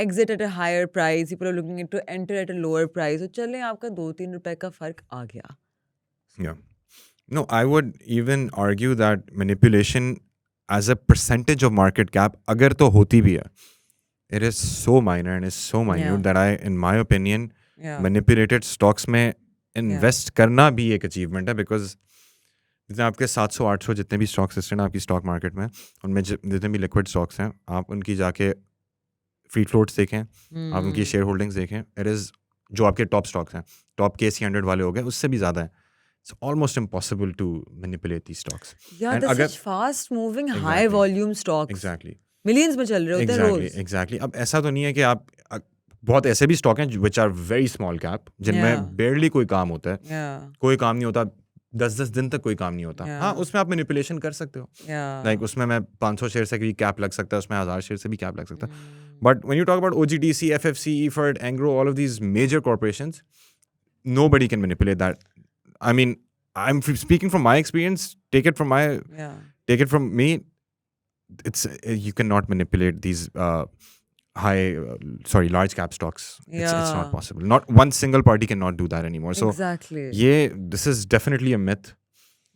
exit at a higher price, people are looking to enter at a lower price. तो चलें आपका 2-3 रुपए का फर्क आ गया. Yeah. No, I would even argue that manipulation as a percentage of market cap, अगर तो होती भी है, it is so minor and is so minute that in my opinion, manipulated stocks में invest करना भी एक achievement है, because जितने आपके 700-800 जितने भी stocks listed हैं आपकी stock market में, उनमें जितने भी liquid stocks हैं, आप उनकी जाके free floats देखें, आप उनकी share holdings देखें, it is जो आपके top stocks हैं, top KC 100 वाले हो गए, उससे भी ज़्यादा है. It's almost impossible to manipulate these stocks. Yeah, And they're such fast moving, high volume stocks. Exactly. Millions में चल रहे होते हैं रोज. Exactly. अब ऐसा तो नहीं है कि आप बहुत ऐसे भी स्टॉक हैं which are very small cap, जिनमें barely कोई काम होता है. कोई काम नहीं होता, 10-10 दिन तक कोई काम नहीं होता. हाँ, उसमें आप मैनिपुलेशन कर सकते हो. Like उसमें मैं 500 शेयर से भी कैप लग सकता है, उसमें 1000 शेयर से भी कैप लग सकता है. But when you talk about OGDC, FFC, EFERT, Engro, all of these major corporations, nobody can manipulate that. I mean, I'm speaking from my experience. Take it from me. It's you cannot manipulate these large cap stocks. It's Yeah. not possible. Not one single party cannot do that anymore. So Exactly. this is definitely a myth.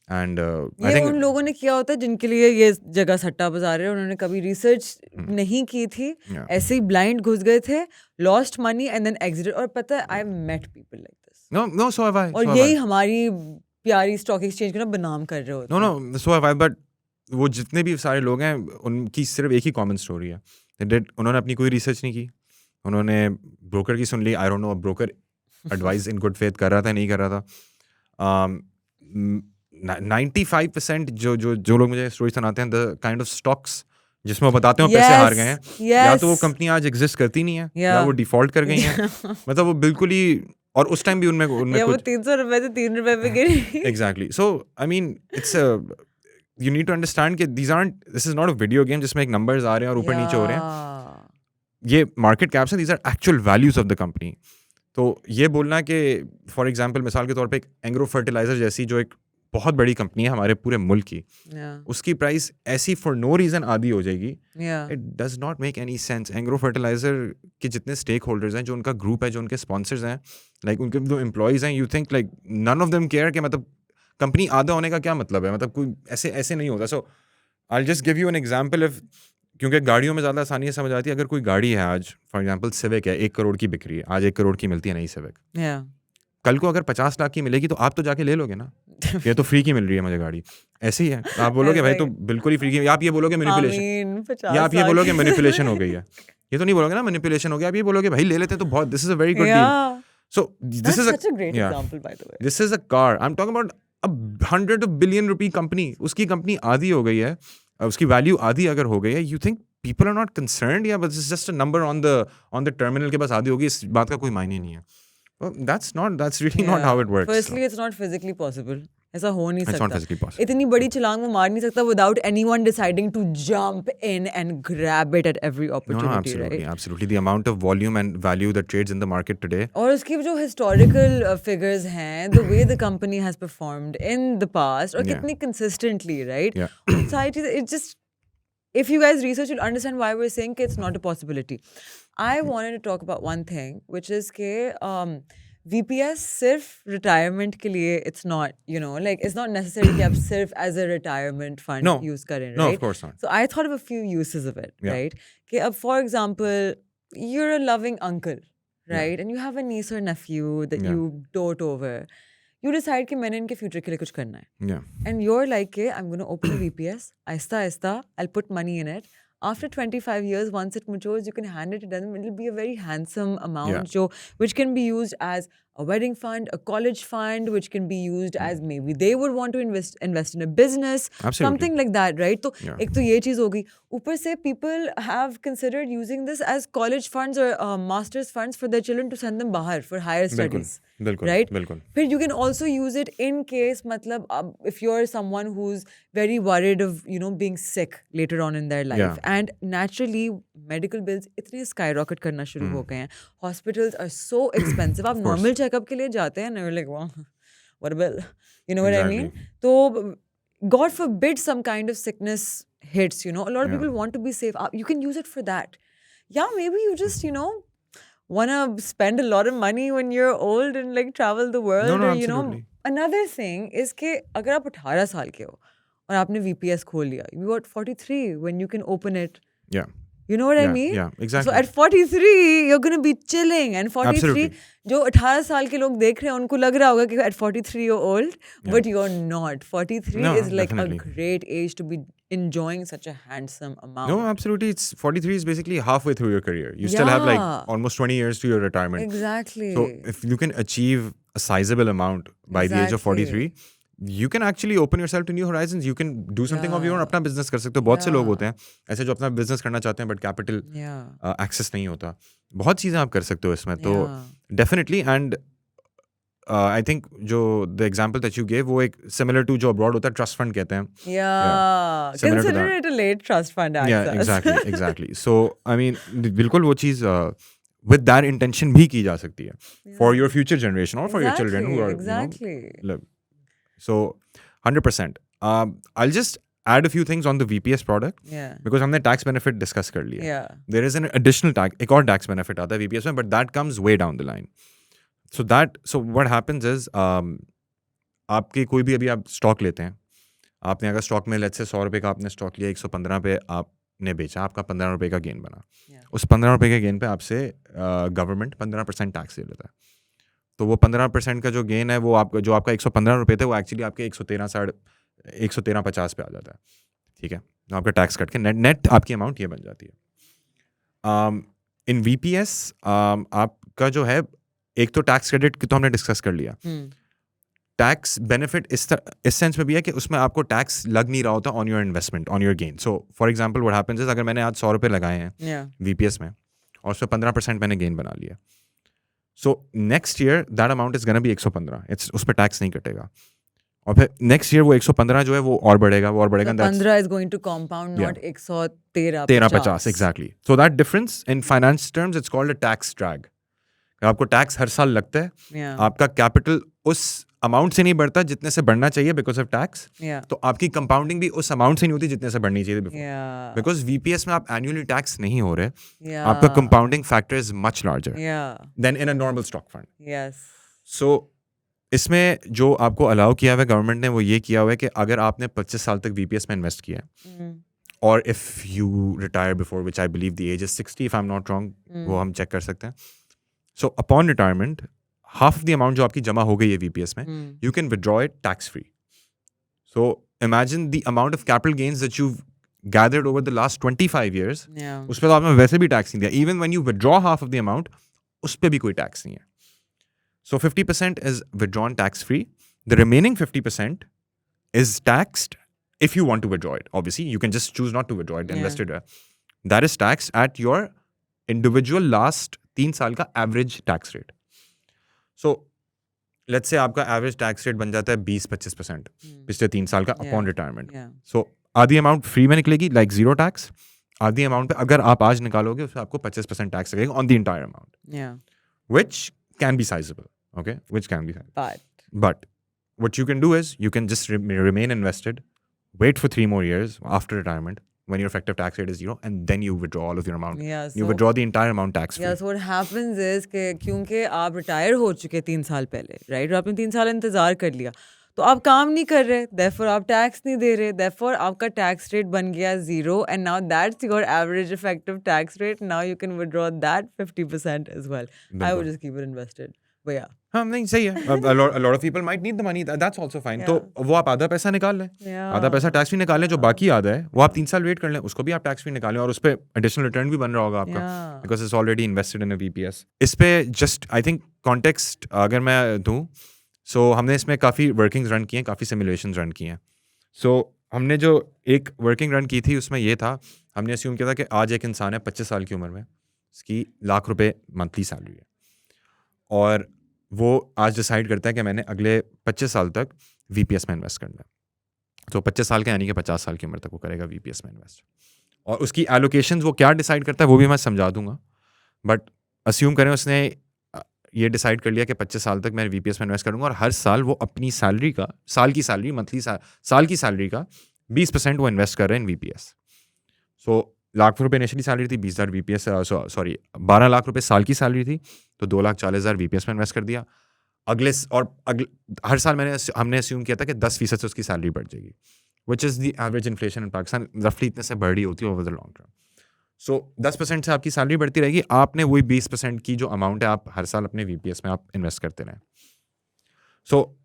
And I ये think उन लोगों ने किया होता है जिनके लिए ये जगह सट्टा बाजार है, उन्होंने कभी रिसर्च नहीं की थी, yeah. ऐसे ही ब्लाइंड घुस गए थे, lost money and then exited. और पता है, I met people like this, No, so have I. और so have यही I. हमारी प्यारी स्टॉक एक्सचेंज को ना बदनाम कर रहे होते हैं. No, so have I. But वो जितने भी सारे लोग हैं उनकी सिर्फ एक ही कॉमन स्टोरी है. उन्होंने अपनी कोई रिसर्च नहीं की, उन्होंने ब्रोकर की सुन ली. I don't know broker advice in good faith कर रहा था नहीं कर रहा था. 95% जो लोग मुझे स्टोरी सुनाते हैं, द काइंड ऑफ स्टॉक्स जिसमें वो बताते हैं पैसे हार गए हैं, या तो वो कंपनी आज एग्जिस्ट करती नहीं है, या वो डिफॉल्ट कर गई हैं. मतलब वो बिल्कुल ही, और उस टाइम भी उनमें या वो 300 रुपए से 3 रुपए पे गिरी. Exactly. So I mean it's you need to understand कि this is not a video game जिसमें एक numbers आ रहे हैं और ऊपर नीचे हो रहे हैं. ये market caps हैं, these are actual values of the company. तो ये बोलना कि for example मिसाल के तौर पे एक एंग्रो फर्टिलाइजर जैसी जो एक बहुत बड़ी कंपनी है हमारे पूरे मुल्क की, उसकी प्राइस ऐसी फॉर नो रीजन आधी हो जाएगी, it does not make any sense. Engro fertiliser के जितने स्टेक होल्डर्स हैं, जो उनका ग्रुप है, जो उनके स्पॉन्सर्स हैं, लाइक उनके जो एम्प्लॉयज़ हैं, you think like none of them care कि मतलब कंपनी आधा होने का क्या मतलब है, मतलब कोई ऐसे नहीं होता. So I will just give you an example. If क्योंकि गाड़ियों में ज़्यादा आसानी से समझ आती है, अगर कोई गाड़ी है आज फॉर एग्जांपल सिविक है, 1 करोड़ की बिक रही है, आज 1 करोड़ की मिलती है नई सिविक, कल को अगर 50 लाख की मिलेगी तो आप तो जाके ले लोगे ना, ये तो फ्री की मिल रही है मुझे गाड़ी. ऐसे ही है, आप बोलोगे भाई तो बिल्कुल ही फ्री की, आप ये बोलोगे मैनिपुलेशन, या आप ये बोलोगे मैनिपुलेशन हो गई है, ये तो नहीं बोलोगे ना मैनिपुलेशन हो गया, आप ये बोलोगे भाई ले लेते तो बहुत, this is a very good deal. So this is such a great example, by the way. This is a car. I'm talking about a 100 billion rupee company. उसकी कंपनी आधी हो गई है, उसकी वैल्यू आधी अगर हो गई है, you think people are not concerned? Yeah, but this is just a number on the terminal के पास आधी होगी, इस बात का कोई मायने नहीं है. Well, that's really not how it works. Firstly, it's not physically possible. ऐसा हो नहीं It's सकता. not physically possible. इतनी बड़ी छलांग वो मार नहीं सकता without anyone deciding to jump in and grab it at every opportunity. No, absolutely, right? absolutely. The amount of volume and value that trades in the market today. और उसकी जो historical figures हैं, the way the company has performed in the past, और कितनी consistently, right? Yeah. Society, it just, if you guys research, you'll understand why we're saying it's not a possibility. I wanted to talk about one thing, which is कि VPS सिर्फ retirement के लिए, it's not, you know, like it's not necessary कि आप सिर्फ as a retirement fund use करें, right? No, of course not. So I thought of a few uses of it, Yeah. right? कि अब for example, you're a loving uncle, right? And you have a niece or nephew that you dote over. You decide कि मैंने इनके future के लिए कुछ करना है. Yeah. And you're like, okay, I'm going to open a VPS. आहिस्ता, I'll put money in it. After 25 years, once it matures, you can hand it to them. It'll be a very handsome amount, which can be used as a wedding fund, a college fund, which can be used as maybe they would want to invest in a business, something like that, right? So, एक तो ये चीज़ होगी. ऊपर से people have considered using this as college funds or master's funds for their children to send them बाहर for higher studies. Right? But you can also use it in case, मतलब, if you're someone who's very worried of, you know, being sick later on in their life. And naturally, medical bills इतने skyrocket करना शुरू हो गए हैं. Hospitals are so expensive. आप normal checkup के लिए जाते हैं, and you're like, wow, what a bill. You know what I mean? So, God forbid some kind of sickness hits, you know. A lot of people want to be safe. You can use it for that. Yeah, maybe you just, you know, want to spend a lot of money when you're old and like travel the world. No, or, absolutely. you know, another thing is कि अगर आप 18 साल के हो और आपने VPS खोल लिया, you got 43 when you can open it. Yeah. You know what I mean? Yeah, exactly. So at 43, you're going to be chilling. And 43, Absolutely. जो 18 साल के लोग देख रहे हैं, उनको लग रहा होगा कि at 43 you're old, but you're not. 43 is like definitely. a great age to be enjoying such a handsome amount. No, absolutely. 43 is basically halfway through your career. You still have like almost 20 years to your retirement. Exactly. So if you can achieve a sizable amount by the age of 43, you can actually open yourself to new horizons. You can do something of your own. अपना business कर सकते हो. बहुत से लोग होते हैं ऐसे जो अपना business करना चाहते हैं but capital access नहीं होता. बहुत चीज़ें आप कर सकते हो इसमें. तो definitely, and I think जो the example that you gave वो एक similar to जो abroad होता है trust fund कहते हैं. Yeah. Consider it a late trust fund access. Yeah, exactly. So I mean बिल्कुल वो चीज़ with that intention भी की जा सकती है for your future generation or for your children who are exactly. You know, so 100%. I'll just add a few things on the VPS product Yeah. because हमने tax benefit discuss कर लिया. Yeah. There is an additional tax, एक और tax benefit आता है VPS में, but that comes way down the line. So what happens is आपके कोई भी अभी आप स्टॉक लेते हैं, आपने अगर स्टॉक में लेट्स से 100 रुपये का आपने स्टॉक लिया, 115 पे आपने बेचा, आपका 15 रुपये का गेन बना. Yeah. उस 15 रुपये के गेन पे आपसे गवर्नमेंट 15% टैक्स ले लेता है. तो वो 15% का जो गेन है वो आपका जो आपका 115 रुपये थे वो एक्चुअली आपके 113.50 पे आ जाता है. ठीक है, तो आपका टैक्स कट के नेट आपकी अमाउंट ये बन जाती है. इन VPS आपका जो है एक तो टैक्स क्रेडिट की तो हमने डिस्कस कर लिया. टैक्स बेनिफिट इस सेंस में भी है कि उसमें आपको टैक्स लग नहीं रहा होता on your investment, on your gain. So for example what happens is अगर मैंने आज 100 रुपये लगाए हैं Yeah. VPS में और उसमें 15% मैंने गेन बना लिया, so next year that amount is gonna be 115. उस पर टैक्स नहीं कटेगा. और फिर नेक्स्ट ईयर वो 115 जो है वो और बढ़ेगा, वो और बढ़ेगा. So 15 is going to compound, not 113. 1350 exactly. So that difference in finance terms it's called a tax drag. आपको टैक्स हर साल लगता है, Yeah. आपका कैपिटल उस अमाउंट से नहीं बढ़ता जितने से बढ़ना चाहिए बिकॉज ऑफ टैक्स. Yeah. तो आपकी कंपाउंडिंग भी उस अमाउंट से नहीं होती जितने से बढ़नी चाहिए बिफोर. Yeah. बिकॉज VPS में आप एनुअली टैक्स नहीं हो रहे, Yeah. आपका compounding factor is much larger Yeah. Than in a normal stock fund. Yes. So इसमें जो आपको अलाउ किया हुआ है गवर्नमेंट ने वो ये किया हुआ है कि अगर आपने 25 साल तक VPS में इन्वेस्ट किया है Mm. और if you retire before which I believe the age is 60 if I am not wrong, वो हम चेक कर सकते हैं. So upon retirement half of the amount जो आपकी जमा हो गई है VPS में, Mm. you can withdraw it tax free. So imagine the amount of capital gains that you've gathered over the last 25 years. Yeah. उस पर तो आपने वैसे भी टैक्स नहीं दिया. Even when you withdraw half of the amount, उस पर भी कोई टैक्स नहीं है. So 50% is withdrawn tax free. The remaining 50% is taxed if you want to withdraw it. Obviously, you can just choose not to withdraw it, Yeah. invest it. That is taxed at your individual last 3 साल का average tax rate. So let's say आपका average tax rate बन जाता है 20-25% पिछले 3 साल का upon retirement. Yeah. सो आधी अमाउंट फ्री में निकलेगी लाइक जीरो टैक्स. आधी अमाउंट पे अगर आप आज निकालोगे उसमें आपको 25% टैक्स लगेगा on the entire amount, Yeah. Which can be sizeable. Okay, which can be sizeable. But but what you can do is you can just remain invested, wait for 3 more years after retirement when your effective tax rate is 0 and then you withdraw all of your amount. Yeah, You so- withdraw the entire amount tax free. Yeah, so what happens is कि क्योंकि आप retire हो चुके 3 साल पहले, right, और आपने 3 साल इंतजार कर लिया, तो आप काम नहीं कर रहे, therefore आप टैक्स नहीं दे रहे, therefore आपका टैक्स रेट बन गया 0 and now that's your average effective tax rate. Now you can withdraw that 50% as well. I बिल्कुल. would just keep it invested. But yeah. हाँ नहीं सही है. a lot of people might need the money. That's also fine. तो वो आप आधा पैसा निकाल लें, Yeah. आधा पैसा टैक्स फ्री निकाल लें, जो बाकी आधा है वो आप 3 साल वेट कर लें, उसको भी आप टैक्स फ्री निकालें और उस पर एडिशनल रिटर्न भी बन रहा होगा आपका Yeah. Because it's already invested in a VPS. इस पे जस्ट आई थिंक कॉन्टेक्स्ट अगर मैं दूँ, सो हमने इसमें काफ़ी वर्किंग्स रन की हैं, काफ़ी सिमुलेशंस रन किए हैं. सो हमने जो एक वर्किंग रन की थी उसमें ये था, हमने अस्यूम किया था कि आज एक इंसान है 25 साल की उम्र में, उसकी ₹1,00,000 मंथली सैलरी है और वो आज डिसाइड करता है कि मैंने अगले 25 साल तक VPS में इन्वेस्ट करना है. तो 25 साल के यानी कि 50 साल की उम्र तक वो करेगा VPS में इन्वेस्ट. और उसकी एलोकेशंस वो क्या डिसाइड करता है वो भी मैं समझा दूंगा, बट अस्यूम करें उसने ये डिसाइड कर लिया कि 25 साल तक मैं VPS में इन्वेस्ट करूंगा और हर साल वो अपनी सैलरी का, साल की सैलरी मंथली साल की सैलरी का 20% वो इन्वेस्ट कर रहे हैं इन VPS. सो ₹1,00,000 इनिशियली सैलरी थी, 20,000 VPS, सॉरी 12 लाख रुपए साल की सैलरी थी, तो 2,40,000 VPS में इन्वेस्ट कर दिया. हर साल हमने अस्यूम किया था कि 10% से उसकी सैलरी बढ़ जाएगी, which is the average inflation in Pakistan, रफली इतने से बढ़ रही होती है ओवर द लॉन्ग टर्म. सो 10% से आपकी सैलरी बढ़ती रहेगी, आपने वही 20% की जो अमाउंट है आप हर साल अपने VPS में आप इन्वेस्ट करते रहें. सो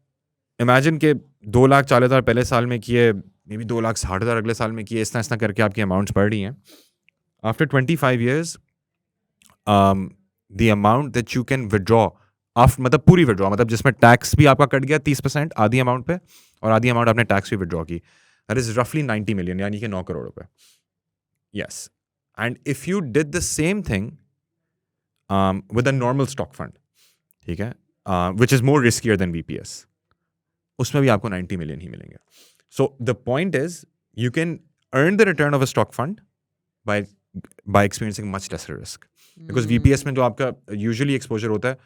इमेजिन के 2,40,000 पहले साल में किए, मे बी 2,60,000 अगले साल में किए, इस तरह करके आपकी अमाउंट्स बढ़ रही हैं. After 25 years the amount that you can withdraw मतलब पूरी विड्रॉ, मतलब जिसमें टैक्स भी आपका कट गया 30% आधी अमाउंट पे और आधी अमाउंट आपने टैक्स भी विड्रॉ की, दैट इज रफली 90 million यानी कि 9 करोड़ रुपए. Yes, and if you did the same thing with a normal stock fund, ठीक है, which is more riskier than VPS, उसमें भी आपको 90 million ही मिलेंगे. So the point is you can earn the return of a stock fund by experiencing much lesser risk. Because VPS में जो आपका usually exposure होता है,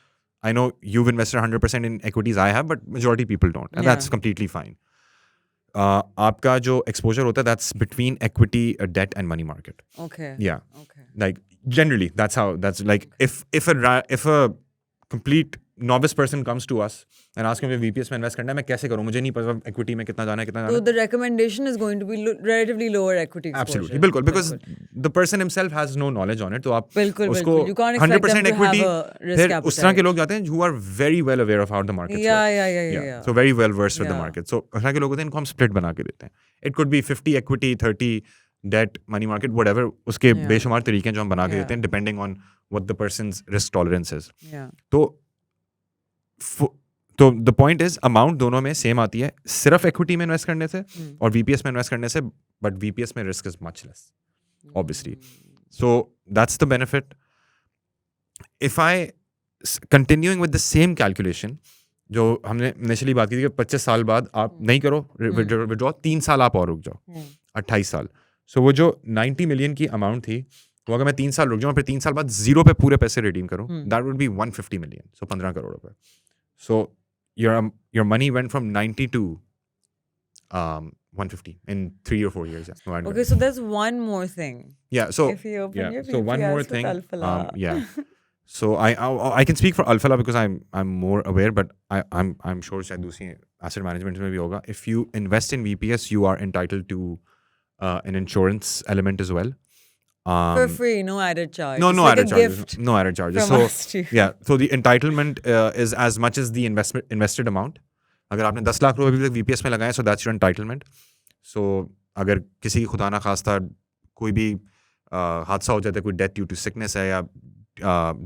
I know you've invested 100% in equities, I have, but majority people don't, and that's completely fine. आपका जो exposure होता है that's between equity, debt and money market. Okay. Yeah. Okay. Like generally that's like if a complete novice person comes to us and asks me VPS में invest करना है मैं कैसे करूँ मुझे नहीं पता equity में कितना जाना है कितना So जाना the recommendation is going to be relatively lower equity है exposure. absolutely बिल्कुल because the person himself has no knowledge on it तो आप बिल्कुल उसको बिल्कुल. You can't expect 100% them to have equity a risk फिर उस तरह के appetite. लोग जाते हैं who are very well aware of how the markets Yeah, work. yeah. So very well versed with the Yeah. market. So उस तरह के लोग होते हैं इनको हम split बना के देते हैं. It could be 50 equity, 30 debt, money market, whatever. उसके Yeah. बेशुमार तरीके हैं जो हम बना के Yeah. देते हैं depending on what the person's risk tolerance is. Yeah. तो the point is amount दोनों में same आती है सिर्फ equity में invest करने से और VPS में invest करने से but VPS में risk is much less obviously. So that's the benefit. If I continuing with the same calculation जो हमने initially बात की थी कि 25 साल बाद आप नहीं करो withdraw 3 साल आप और रुक जाओ 28 साल. So वो जो 90 million की amount थी वो अगर मैं 3 साल रुक जाऊँ फिर 3 साल बाद 0 पे पूरे पैसे redeem करूँ that would be 150 million. So 15 crore रुपए. So your money went from 90 to 150 in 3 or 4 years. Yeah. Okay, so there's one more thing. Yeah. So If you open your so one VPS more with thing. Alphala. Yeah. So I can speak for Alphala because I'm more aware, but I'm sure शायद दूसरी asset management में भी होगा. If you invest in VPS, you are entitled to an insurance element as well. For free, no added charge. No, It's no like added a charges. gift No added charges. from So us to you. yeah, so the entitlement is as much as the invested amount. अगर आपने 10 लाख रुपए अभी तक VPS में लगाए so that's your entitlement. So अगर किसी की खुदा ना खास्ता कोई भी हादसा हो जाता है कोई डेथ ड्यू टू सिकनेस है या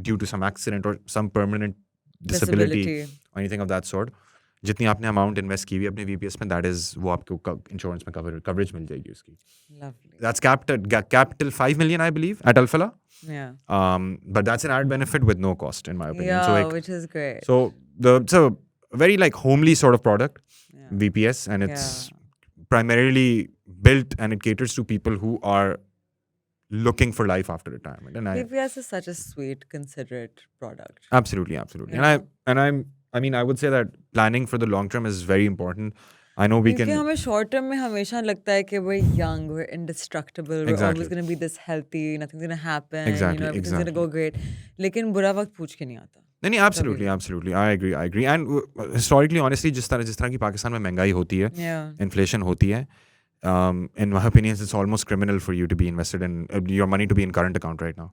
ड्यू टू सम एक्सीडेंट और सम परमानेंट डिसेबिलिटी और एनीथिंग ऑफ दैट सॉर्ट जितनी आपने अमाउंट इन्वेस्ट की हुई अपने VPS में दैट इज वो आपको इंश्योरेंस में कवरेज मिल जाएगी उसकी. Lovely. That's capped till 5 million I believe at Alphala. Yeah. But that's an added benefit with no cost in my opinion. Yeah, So like, which is great. so it's a very like homely sort of product, Yeah. VPS, and it's primarily built and it caters to people who are looking for life after retirement. And VPS is such a sweet, considerate product. absolutely. Yeah. I mean I would say that planning for the long term is very important. I know we क्योंकि can हमें short term में हमेशा लगता है कि we're young, we're indestructible, we're Exactly. always going to be this healthy, nothing's going to happen, Exactly, everything's going to exactly. go great. लेकिन बुरा वक्त पूछ के नहीं आता. नहीं absolutely I agree and historically honestly जिस तरह की पाकिस्तान में महंगाई होती है Yeah. inflation होती है in my opinion it's almost criminal for you to be invested in your money to be in current account right now.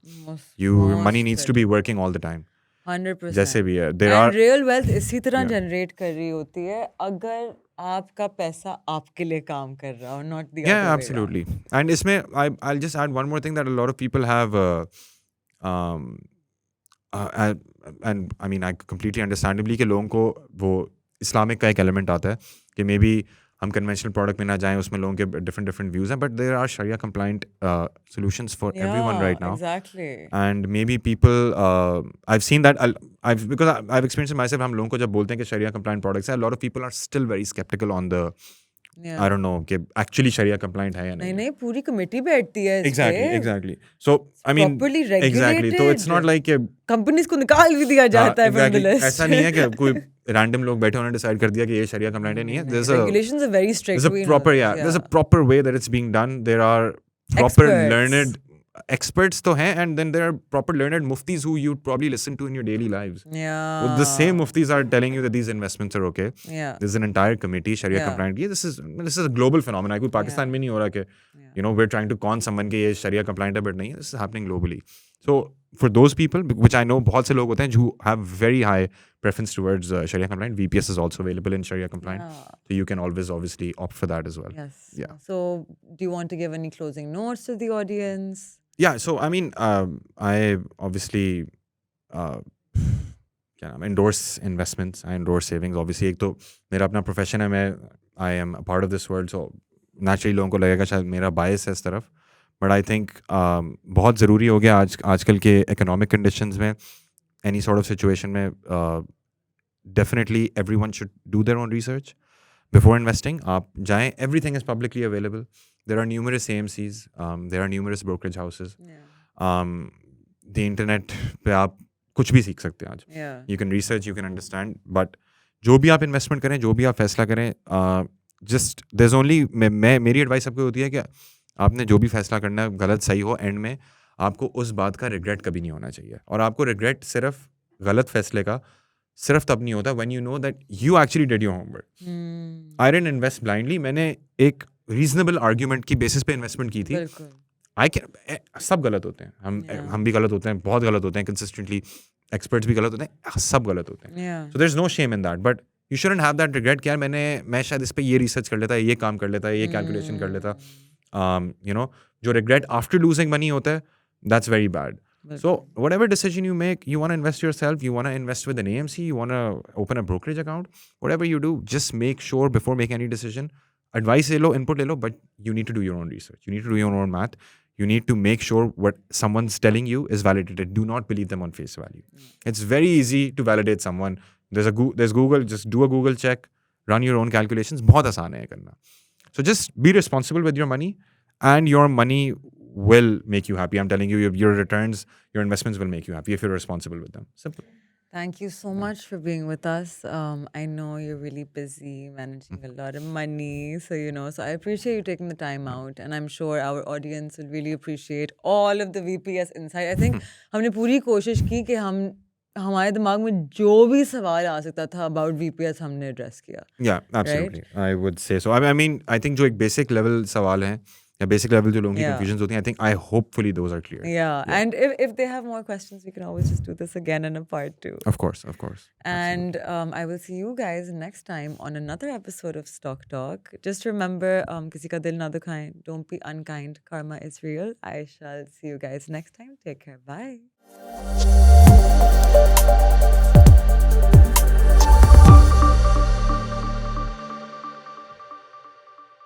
Your money needs to be working all the time 100%. जैसे भी है there And are real wealth इसी तरह generate कर रही होती है अगर आपका पैसा आपके लिए काम कर रहा हो, not the other yeah way absolutely and इसमें I'll just add one more thing that a lot of people have and I mean I completely understandably कि लोगों को वो इस्लामिक का एक एलिमेंट आता है कि मे बी हम कन्वेंशनल प्रोडक्ट में ना जाएं उसमें लोगों के डिफरेंट व्यूज हैं but there are Sharia compliant solutions for everyone right now Exactly. and maybe people I've seen that because I've experienced it myself हम लोगों को जब बोलते हैं कि शरिया compliant products हैं a lot of people are still very skeptical on the Yeah. I don't know कि actually शरिया compliant है या नहीं नहीं पूरी कमेटी बैठती है इस पे. exactly so I mean properly exactly so it's not regulated. like कि कंपनीज को निकाल भी दिया जाता है from the exactly. list. ऐसा नहीं है कि कोई रैंडम लोग बैठे उन्होंने डिसाइड कर दिया कि ये शरिया कंप्लाइंट है नहीं है Regulations are very strict. there's a we know proper this, there's a proper way that it's being done there are proper Experts. learned experts तो हैं and then there are proper learned muftis who you'd probably listen to in your daily lives. Yeah. Well, the same muftis are telling you that these investments are okay. Yeah. There's an entire committee Sharia Yeah. compliant. Yeah, this is a global phenomenon. कोई पाकिस्तान में नहीं हो रहा कि you know we're trying to con someone कि ये Sharia compliant है but नहीं है. This is happening globally. So for those people, which I know बहुत से लोग होते हैं who have very high preference towards Sharia compliant, VPS is also available in Sharia compliant. Yeah. So you can always obviously opt for that as well. Yes. Yeah. So do you want to give any closing notes to the audience? Yeah, so I mean, I obviously क्या नाम endorse investments, I endorse savings. Obviously, एक तो मेरा अपना profession है I am a part of this world, so naturally लोगों को लगेगा शायद मेरा bias है इस तरफ. But I think बहुत ज़रूरी हो गया आजकल के economic conditions में any sort of situation में definitely everyone should do their own research before investing. आप जाएं, everything is publicly available. There are numerous AMCs, there are numerous brokerage houses. Yeah. The internet पे आप कुछ भी सीख सकते हैं आज. Yeah. You can research, you can understand, but जो भी आप investment करें, जो भी आप फैसला करें, जस्ट देयर इज ओनली मैं मेरी एडवाइस सबको होती है कि आपने जो भी फैसला करना है गलत सही हो एंड में आपको उस बात का रिग्रेट कभी नहीं होना चाहिए और आपको रिग्रेट सिर्फ गलत फैसले का सिर्फ तब नहीं होता when you know that you actually did your homework I didn't invest blindly मैंने एक रीजनेबल आर्ग्यूमेंट की बेसिस पे इन्वेस्टमेंट की थी बिल्कुल आई कैन सब गलत होते हैं Yeah. हम भी गलत होते हैं बहुत गलत होते हैं कंसिस्टेंटली एक्सपर्ट्स भी गलत होते हैं सब गलत होते हैं Yeah. So there is no shame in that but you shouldn't have that regret कि यार मैं शायद इस पे ये रिसर्च कर लेता ये काम कर लेता ये कैलकुलेशन कर लेता यू नो जो रिग्रेट आफ्टर लूजिंग मनी होता है that's very bad so whatever decision you make you want to invest yourself you want to invest with an AMC you want to open a brokerage account whatever you do just make sure before making any decision advice le lo input le lo but you need to do your own research you need to do your own math you need to make sure what someone's telling you is validated do not believe them on face value it's very easy to validate someone there's Google just do a Google check run your own calculations बहुत आसान है करना so just be responsible with your money and your money will make you happy I'm telling you your returns your investments will make you happy if you're responsible with them simple Thank you so much for being with us. I know you're really busy managing a lot of money, so so I appreciate you taking the time out, and I'm sure our audience will really appreciate all of the VPS insight. I think हमने पूरी कोशिश की कि हमारे दिमाग में जो भी सवाल आ सकता था about VPS हमने address किया. yeah absolutely I would say so I mean I think जो एक basic level सवाल हैं या basic level जो लोगों की confusions होती हैं I think I hopefully those are clear Yeah. And if they have more questions, we can always just do this again in a part 2. of course And I will see you guys next time on another episode of Stock Talk. Just remember, kisi ka dil na dukhaएं. Don't be unkind. Karma is real. I shall see you guys next time. Take care. Bye.